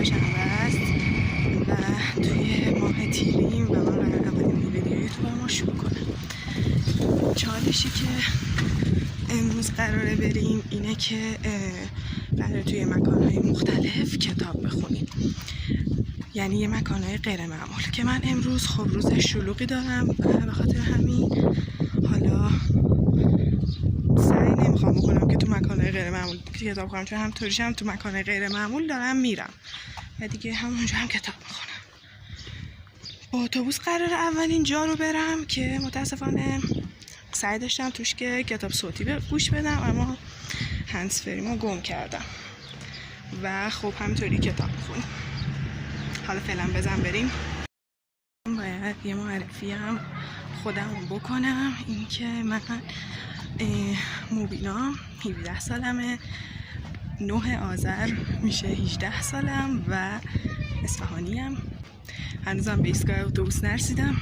دوشنبه است و توی ماه تیریم و من قرار اولین ویدیو یوتیوب ما شروع کنم. چالشی که امروز قراره بریم اینه که قراره توی مکانهای مختلف کتاب بخونیم، یعنی یه مکانهای غیر معمول که من امروز خب روز شلوغی دارم و به خاطر همین حالا سعی نمیخوام بکنم که تو مکانهای غیر معمول کتاب بخونم، چون همطوریش هم تو مکانهای غیر معمول دارم میرم و دیگه همونجا هم کتاب میخونم. با اتوبوس قرار اولین جا رو برم که متاسفانه سعی داشتم توش که کتاب صوتی گوش بدم اما هندز فریمو گم کردم و خب همینطوری کتاب میخونیم. حالا فعلا بزن بریم. باید یه معرفی هم خودم بکنم، این که من مبینا 17 سالمه، 9 آذر میشه 18 سالم و اصفهانیم. هنوزم به ایستگاه اتوبوس نرسیدم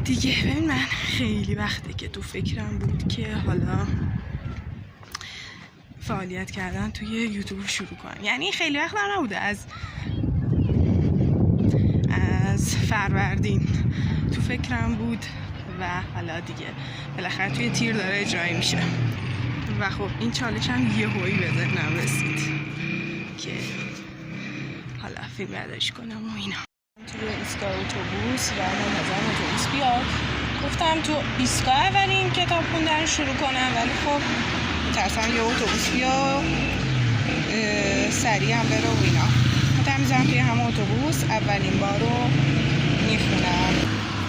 دیگه. ببین من خیلی وقته که تو فکرم بود که حالا فعالیت کردن توی یوتیوب شروع کنم، یعنی خیلی وقت نبوده، از فروردین تو فکرم بود و حالا دیگه بالاخره توی تیر داره اجرایی میشه و خب این چالش هم یهویی به ذهنم رسید که حالا فیلم برداشت کنم و اینا. توی ایستگاه اتوبوس و منتظرم اتوبوس بیاد. گفتم تو ایستگاه اولین کتاب خوندن شروع کنم، ولی خب میترسم یه اتوبوس بیا سریع هم بره و اینا. میزنم توی همه اتوبوس اولین بار رو میخونم.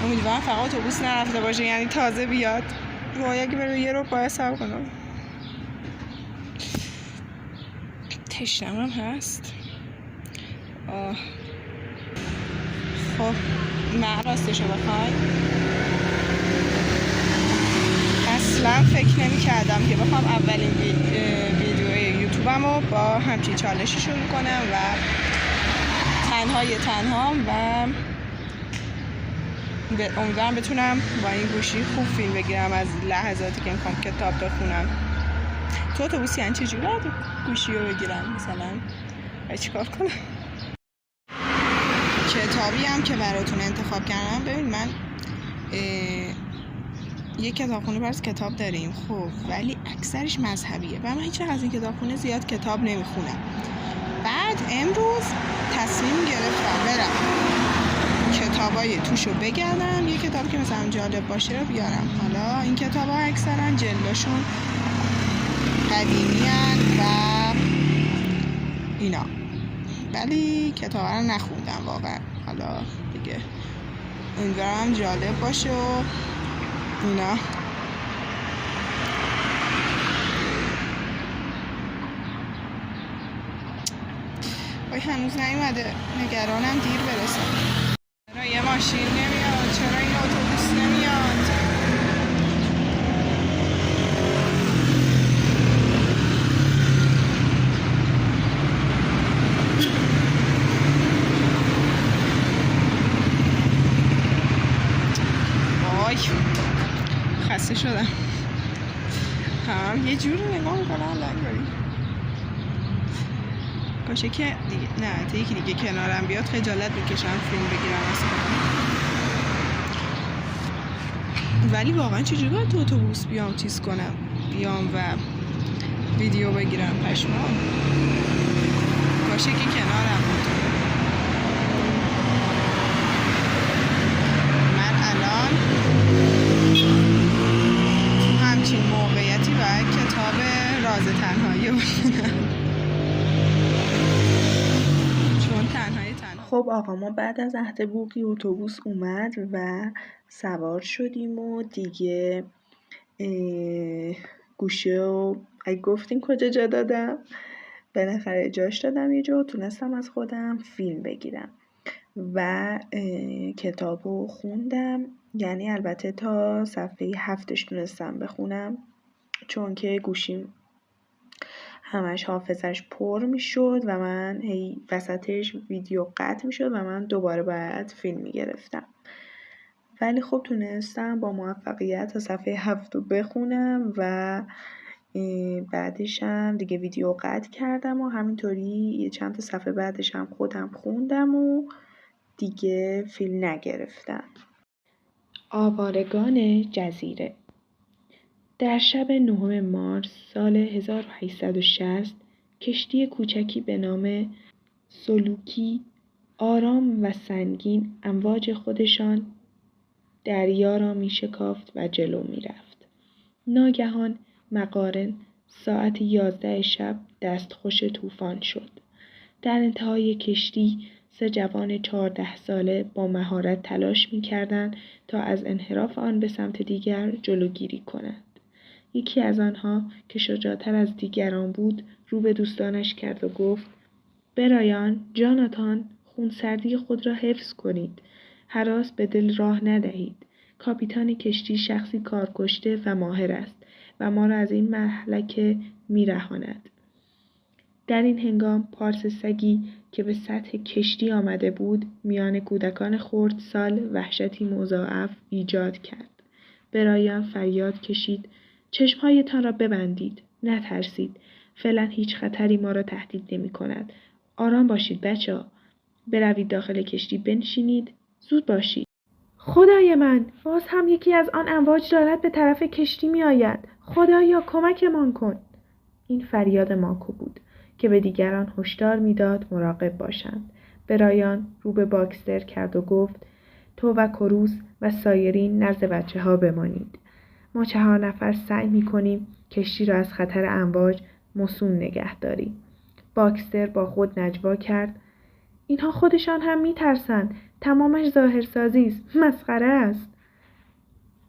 امیدوارم فقط اتوبوس نرفته باشه، یعنی تازه بیاد. وای اگه بره یه رو باید صبر کنم. تشنمم هست. خب من راستشو بخوای اصلا فکر نمی کردم که بخوام اولین ویدیو یوتیوبم رو با همچین چالشی شروع کنم و تنها و امیدوارم بتونم با این گوشی خوب فیلم بگیرم از لحظاتی که میخوام کتاب بخونم. تو اتوبوس یعنی چجوری باید گوشی رو بگیرم؟ مثلا باید چیکار کنم؟ کتابی هم که براتون انتخاب کردم، ببین من یک کتابخونه برای کتاب داریم خب، ولی اکثرش مذهبیه و من هیچ وقت از این کتابخونه زیاد کتاب نمیخونم. بعد امروز تصمیم گرفتم برم کتابای توشو بگردم، یه کتاب که مثلا جالب باشه رو بیارم. حالا این کتابا اکثرا جلداشون قدیمی‌ان و اینا، ولی کتابا رو نخوندم واقعا. حالا دیگه امیدوارم جالب باشه و اینا. وای هنوز نیومده، نگرانم دیر برسه. چرا یه ماشین نمیاد؟ چرا این اتوبوس نمیاد؟ وای خسته شدم. هم یه جوری نگاه میکنم لنگاری باشه که دیگه نه تا یکی دیگه کنارم بیاد خجالت بکشم فیلم بگیرم اصلا. ولی واقعا چجوری باید تو اتوبوس بیام بیام و ویدیو بگیرم؟ پشمام. باشه که کنارم بود. من الان تو همچین موقعیتی باید کتاب راز تنهایی بخونم. خب آقا ما بعد از عهد بوقی اتوبوس اومد و سوار شدیم و دیگه گوشه و اگه گفتین کجا جا دادم، بالاخره جاش دادم یه جا، تونستم از خودم فیلم بگیرم و کتابو خوندم. یعنی البته تا صفحه 7 تونستم بخونم، چون که گوشیم همش حافظش پر میشد و من وسطش ویدیو قطع میشد و من دوباره باید فیلم میگرفتم. ولی خب تونستم با موفقیت تا صفحه 7 بخونم و بعدش هم دیگه ویدیو قطع کردم و همینطوری یه چند تا صفحه بعدش هم خودم خوندم و دیگه فیلم نگرفتم. آوارگان جزیره. در شب 9 مارس سال 1860 کشتی کوچکی به نام سلوکی آرام و سنگین امواج خودشان دریا را می شکافت و جلو می رفت. ناگهان مقارن ساعت 11 شب دستخوش طوفان شد. در انتهای کشتی 3 جوان 14 ساله با مهارت تلاش می کردند تا از انحراف آن به سمت دیگر جلوگیری کنند. یکی از آنها که شجاع‌تر از دیگران بود رو به دوستانش کرد و گفت: برایان، جاناتان، خونسردی خود را حفظ کنید. هراس به دل راه ندهید. کاپیتان کشتی شخصی کارکشته و ماهر است و ما را از این مهلکه می‌رهاند. در این هنگام پارس سگی که به سطح کشتی آمده بود میان کودکان خردسال وحشتی مضاعف ایجاد کرد. برایان فریاد کشید: چشمهایتان را ببندید. نترسید. فعلا هیچ خطری ما را تهدید نمی کند. آرام باشید بچه‌ها. بروید داخل کشتی بنشینید. زود باشید. خدای من، باز هم یکی از آن امواج دارد به طرف کشتی می آید. خدایا کمکمان کن. این فریاد ماکو بود که به دیگران هشدار میداد مراقب باشند. برایان رو به باکستر کرد و گفت: تو و کروس و سایرین نزد بچه‌ها بمانید. ما 4 نفر سعی می‌کنیم کشتی را از خطر امواج مصون نگه داریم. باکستر با خود نجوا کرد: اینها خودشان هم می‌ترسند. تمامش ظاهرسازی است. مسخره است.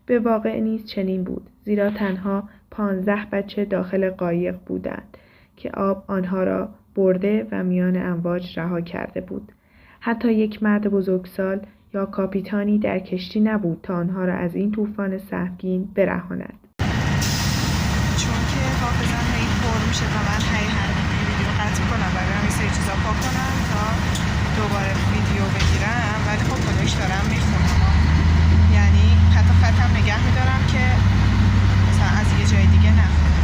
به واقع نیز چنین بود، زیرا تنها 15 بچه داخل قایق بودند که آب آنها را برده و میان امواج رها کرده بود. حتی یک مرد بزرگسال یا کاپیتانی در کشتی نبود تا آنها را از این طوفان سهمگین برهاند. چون که حافظم هی پر میشه و من هر ویدیو قطع کنم و برم یه سری چیزا پاک کنم تا دوباره ویدیو بگیرم، ولی خب خودش دارم میخونم، یعنی حتی خطم نگه میدارم که مثلا از یه جای دیگه نخونم.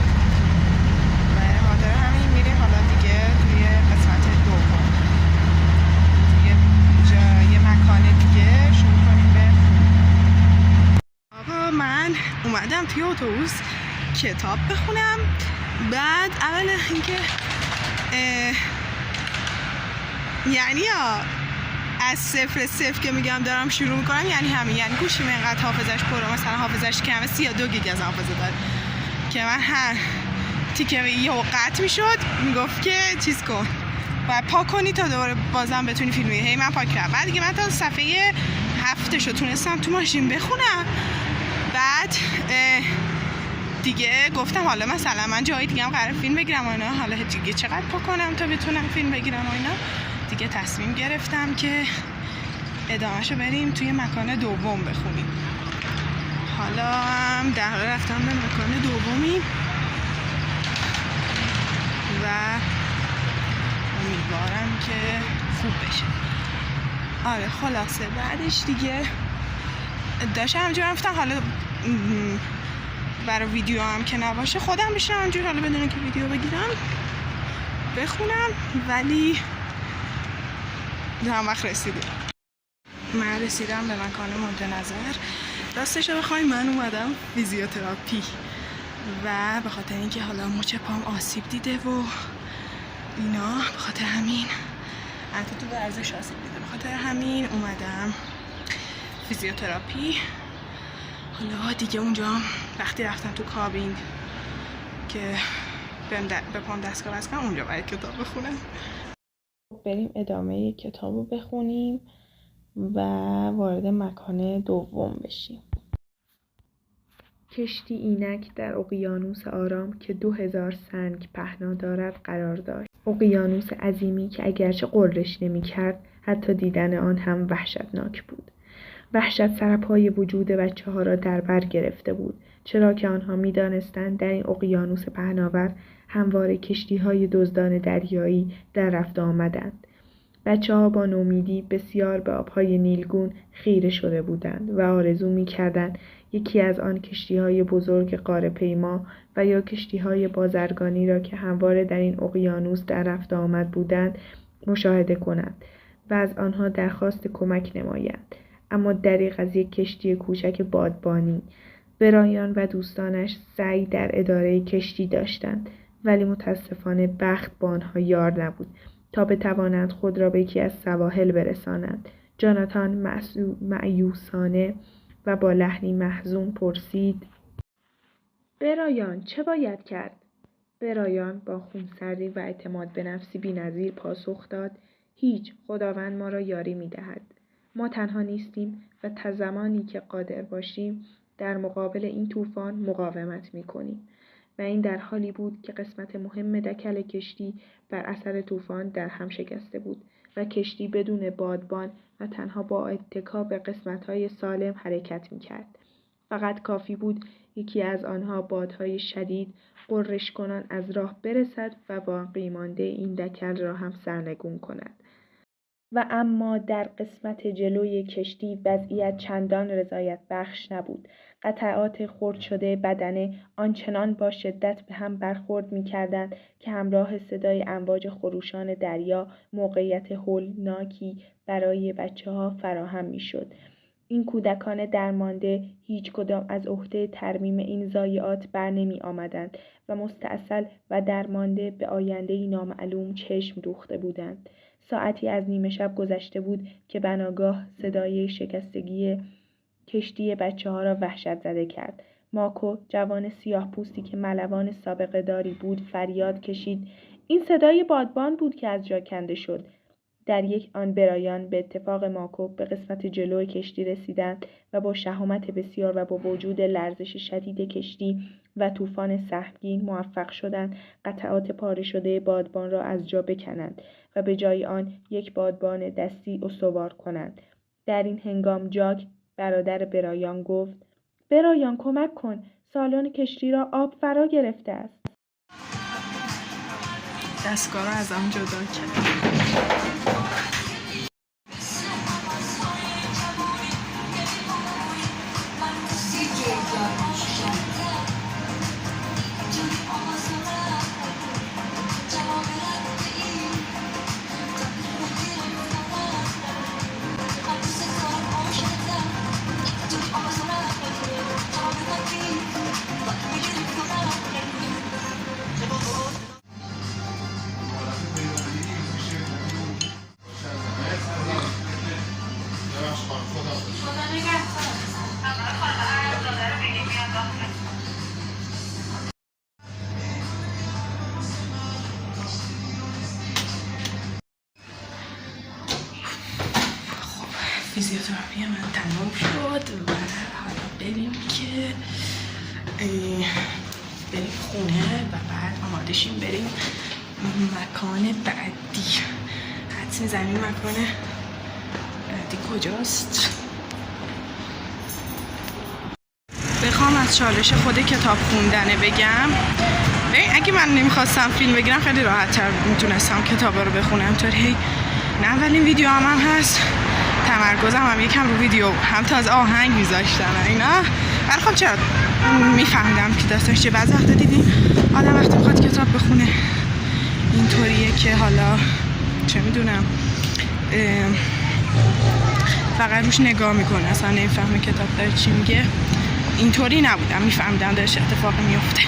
و خاطر همین میریم حالا دیگه توی قسمت دوم یه مکان دیگه شروع کنیم به آقا. من اومدم توی اتوبوس کتاب بخونم. بعد اول اینکه یعنی از 0 که میگم دارم شروع میکنم یعنی همین، یعنی گوشیم اینقدر حافظش پره، مثلا حافظش کمه 32 گیگ از حافظه داره که من هر تیکه یهو قطع میشد میگفت که چیز کن و پاک کنی تا دوباره بازم بتونی فیلم ببینی. هی من پاک کردم. بعد دیگه من تا صفحه 7 تونستم تو ماشین بخونم. بعد دیگه گفتم حالا مثلا من جای دیگه هم قرار فیلم بگیرم و اینا، حالا دیگه چقدر پاک کنم تا بتونم فیلم بگیرم و اینا. دیگه تصمیم گرفتم که ادامهشو بریم توی مکان دوم بخونیم. حالا هم در حال رفتم به مکان دومی و امیدوارم که خوب بشه. آره خلاصه بعدش دیگه داشتم همجور رفتم. حالا برای ویدیو هم که نباشه خودم بشنم همجور، حالا بدون که ویدیو بگیرم بخونم. ولی هم وقت رسیدیم. من رسیدم به مکان مورد نظر. راستش رو بخوایم من اومدم فیزیوتراپی و به خاطر اینکه حالا مچ پام آسیب دیده و اینا، به خاطر همین حتی تو ورزش آسیب دیده، به خاطر همین اومدم فیزیوتراپی. حالا دیگه اونجا وقتی رفتم تو کابین که به پام دستگاه بس کنم، اونجا باید کتاب بخونم. بریم ادامه کتابو بخونیم و وارد مکان دوم بشیم. کشتی اینک در اقیانوس آرام که 2000 سنگ پهنا دارد قرار داشت. اقیانوس عظیمی که اگرچه غرش نمی کرد، حتی دیدن آن هم وحشتناک بود. وحشت سرپای وجود بچه‌ها را در بر گرفته بود، چرا که آنها می دانستند در این اقیانوس پهناور همواره کشتی‌های دزدان دریایی در رفت آمدند. بچه‌ها با نومیدی بسیار به آبهای نیلگون خیره شده بودند و آرزو می‌کردند یکی از آن کشتی‌های بزرگ قاره‌پیما و یا کشتی‌های بازرگانی را که همواره در این اقیانوس در رفت آمد بودند مشاهده کنند و از آنها درخواست کمک نمایند. اما دریغ از یک کشتی کوچک بادبانی. برایان و دوستانش سعی در اداره کشتی داشتند، ولی متاسفانه بخت با آنها یار نبود تا بتوانند خود را به یکی از سواحل برسانند. جاناتان مأیوسانه و با لحنی محزون پرسید: برایان چه باید کرد؟ برایان با خونسردی و اعتماد به نفسی بی‌نظیر پاسخ داد: هیچ، خداوند ما را یاری می‌دهد. ما تنها نیستیم و تا زمانی که قادر باشیم در مقابل این طوفان مقاومت می‌کنیم. و این در حالی بود که قسمت مهم دکل کشتی بر اثر طوفان در هم شکسته بود و کشتی بدون بادبان و تنها با اتکا به قسمت‌های سالم حرکت می‌کرد. فقط کافی بود یکی از آنها بادهای شدید غرش کنان از راه برسد و باقی مانده این دکل را هم سرنگون کند. و اما در قسمت جلوی کشتی وضعیت چندان رضایت بخش نبود. قطعات خرد شده بدنه آنچنان با شدت به هم برخورد می‌کردند که همراه صدای امواج خروشان دریا موقعیت هولناکی برای بچه‌ها فراهم می‌شد. این کودکان درمانده هیچ کدام از عهده ترمیم این ضایعات برنمی آمدند و مستعسل و درمانده به آینده‌ای نامعلوم چشم دوخته بودند. ساعتی از نیمه شب گذشته بود که بناگاه صدای شکستگی کشتی بچه‌ها را وحشت زده کرد. ماکو، جوان سیاه پوستی که ملوان سابقه داری بود، فریاد کشید: این صدای بادبان بود که از جا کنده شد. در یک آن برایان به اتفاق ماکو به قسمت جلوی کشتی رسیدند و با شهامت بسیار و با وجود لرزش شدید کشتی و طوفان سهمگین موفق شدند قطعات پاره شده بادبان را از جا بکنند و به جای آن یک بادبان دستی استوار کنند. در این هنگام جاک، برادر برایان، گفت: برایان کمک کن، سالن کشتی را آب فرا گرفته است. دستگاه رو ازم جدا کرد. فیزیوتراپی من تمام شد و حالا بریم که بریم خونه و بعد آماده شیم بریم مکان بعدی. حدس می‌زنیم مکان بعدی کجاست؟ بخوام از چالش خود کتاب خوندنه بگم، اگه من نمیخواستم فیلم بگیرم خیلی راحت‌تر میتونستم کتابا رو بخونم. طوری نه، اولین ویدیو هم هست، تمرکزم هم یکم رو ویدیو، هم تازه آهنگ میذاشتم اینا. ولی خب چرا میفهمیدم که داستانش چیه. بعضی وقتا دیدین آدم وقتی میخواد کتاب بخونه اینطوریه که حالا چه میدونم فقط روش نگاه میکنه، اصلا نمیفهمه کتاب داره چی میگه. اینطوری نبودم، میفهمیدم داشت اتفاقی میفته.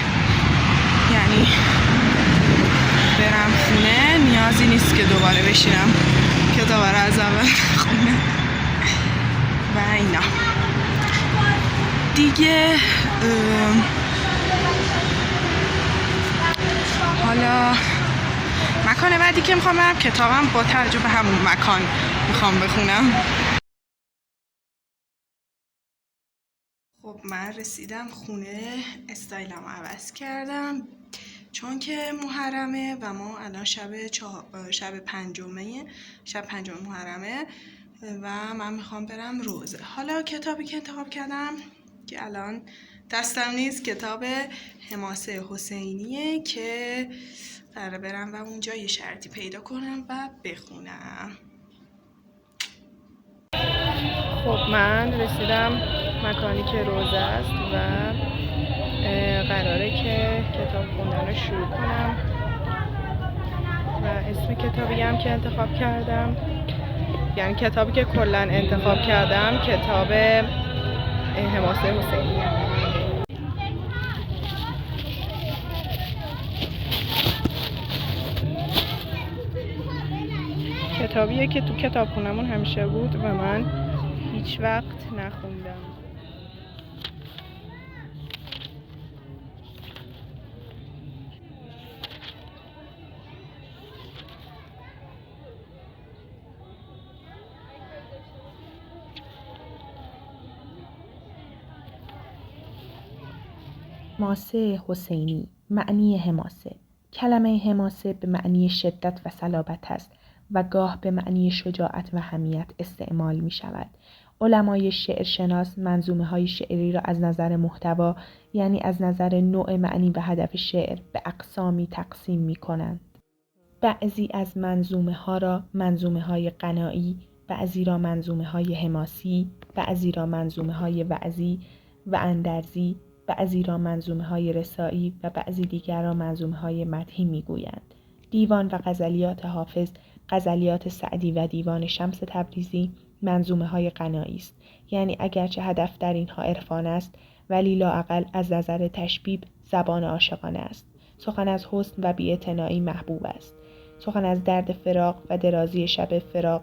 یعنی برم خونه نیازی نیست که دوباره بشینم کتاب رو از اول خونه و اینا دیگه. حالا مکان بعدی که میخوام برم، کتابم با توجه به همون مکان میخوام بخونم. خب من رسیدم خونه، استایلم عوض کردم چون که محرمه و ما الان شب پنجم محرمه و من میخوام برم روزه. حالا کتابی که انتخاب کردم که الان دستم نیست، کتاب حماسه حسینیه که قراره برم و اونجا یه شرطی پیدا کنم و بخونم. خب من رسیدم مکانی که روزه است و قراره که کتاب خوندن رو شروع کنم و اسم کتابی هم که انتخاب کردم، یعنی کتابی که کلا انتخاب کردم، کتاب حماسه حسینی. کتابیه که تو کتابخونه‌مون همیشه بود و من هیچ وقت نخوندم. حماسه حسینی. معنی حماسه. کلمه حماسه به معنی شدت و صلابت است و گاه به معنی شجاعت و حمیت استعمال می شود. علمای شعر شناس منظومه های شعری را از نظر محتوا، یعنی از نظر نوع معنی و هدف شعر، به اقسامی تقسیم می کنند. بعضی از منظومه ها را منظومه های غنایی، بعضی را منظومه های حماسی، بعضی را منظومه های وعظی و اندرزی، بعضی را منظومه های رسایی و بعضی دیگر را منظومه های مدحی می گویند. دیوان و غزلیات حافظ، غزلیات سعدی و دیوان شمس تبریزی منظومه های غنایی است، یعنی اگرچه هدف در اینها عرفان است ولی لااقل از نظر تشبیب زبان عاشقانه است. سخن از حسن و بی‌اعتنایی محبوب است. سخن از درد فراق و درازی شب فراق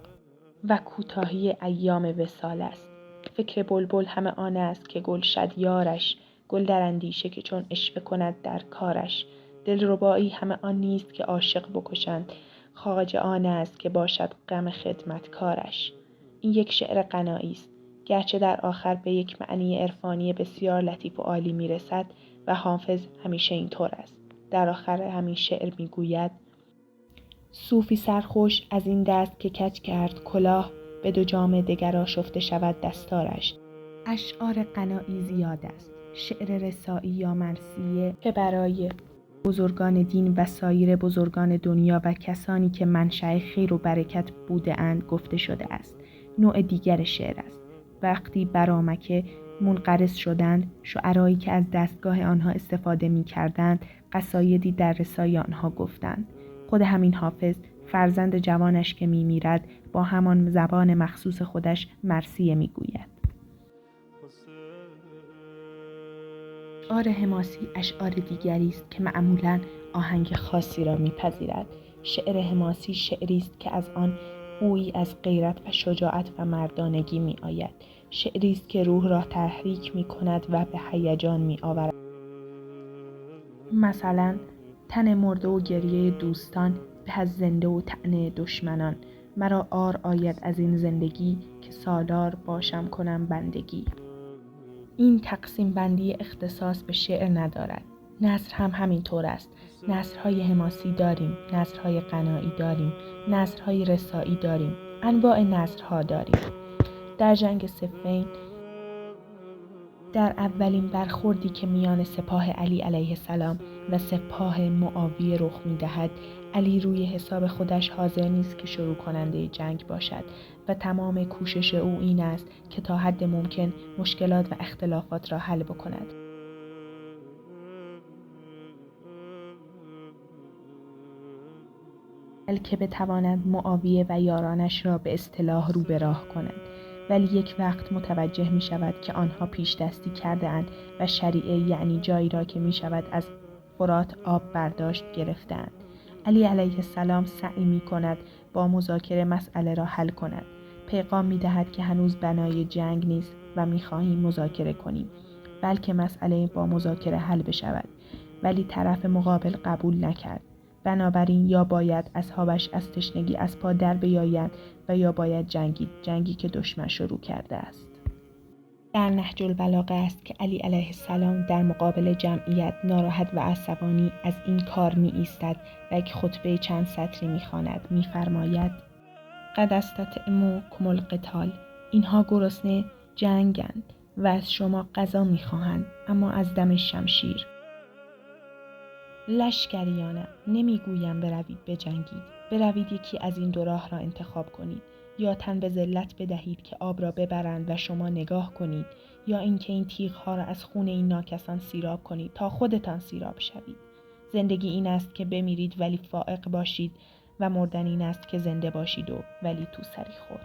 و کوتاهی ایام وصال است. فکر بلبل همه آن است که گل شد یارش، گل در اندیشه که چون عشوه کند در کارش. دلربایی همه آن نیست که عاشق بکشند، خواجه آن است که باشد غم خدمتکارش. این یک شعر غنایی است، گرچه در آخر به یک معنی عرفانی بسیار لطیف و عالی میرسد و حافظ همیشه اینطور است. در آخر همین شعر میگوید: صوفی سرخوش از این دست که کج کرد کلاه، به دو جام دگر آشفته شود دستارش. اشعار غنایی زیاد است. شعر رسایی یا مرثیه که برای بزرگان دین و سایر بزرگان دنیا و کسانی که منشأ خیر و برکت بوده اند گفته شده است. نوع دیگر شعر است. وقتی برآمکه منقرض شدند، شعرایی که از دستگاه آنها استفاده می کردند قصایدی در رسای آنها گفتند. خود همین حافظ فرزند جوانش که می میرد با همان زبان مخصوص خودش مرثیه می گوید. اشعار حماسی اشعار دیگری است که معمولاً آهنگ خاصی را می‌پذیرد. شعر حماسی شعری است که از آن بویی از غیرت و شجاعت و مردانگی می‌آید. شعری است که روح را تحریک می‌کند و به هیجان می‌آورد. مثلا تن مرده و گریه دوستان به از زنده و طعنه دشمنان. مرا عار آید از این زندگی که سالار باشم کنم بندگی. این تقسیم بندی اختصاص به شعر ندارد. نثر هم همینطور است. نثرهای حماسی داریم، نثرهای غنایی داریم، نثرهای رسایی داریم، انواع نثرها داریم. در جنگ صفین، در اولین برخوردی که میان سپاه علی علیه السلام و سپاه معاویه رخ می‌دهد، علی روی حساب خودش حاضر نیست که شروع کننده جنگ باشد و تمام کوشش او این است که تا حد ممکن مشکلات و اختلافات را حل بکند. بلکه بتواند معاویه و یارانش را به اصطلاح رو به راه کند. ولی یک وقت متوجه می شود که آنها پیش دستی کرده اند و شریعه، یعنی جایی را که می شود از فرات آب برداشت، گرفتند. علی علیه السلام سعی می کند با مذاکره مسئله را حل کند. پیغام می دهد که هنوز بنای جنگ نیست و می خواهیم مذاکره کنیم، بلکه مسئله با مذاکره حل بشود. ولی طرف مقابل قبول نکرد. بنابراین یا باید اصحابش از تشنگی از پا در بیایند و یا باید جنگید، جنگی که دشمن شروع کرده است. در نهج البلاغه است که علی علیه السلام در مقابل جمعیت ناراحت و عصبانی از این کار می ایستد و یک خطبه چند سطری می خواند. می فرماید: قد استطعموکم القتال. اینها گرسنه جنگند و از شما غذا می خواهند، اما از دم شمشیر. لشکریانم، نمی گویم بروید بجنگید، بروید یکی از این 2 راه را انتخاب کنید. یا تن به ذلت بدهید که آب را ببرند و شما نگاه کنید، یا اینکه این تیغ‌ها را از خون این ناکسان سیراب کنید تا خودتان سیراب شوید. زندگی این است که بمیرید ولی فائق باشید و مردن این است که زنده باشید و ولی تو سری خور.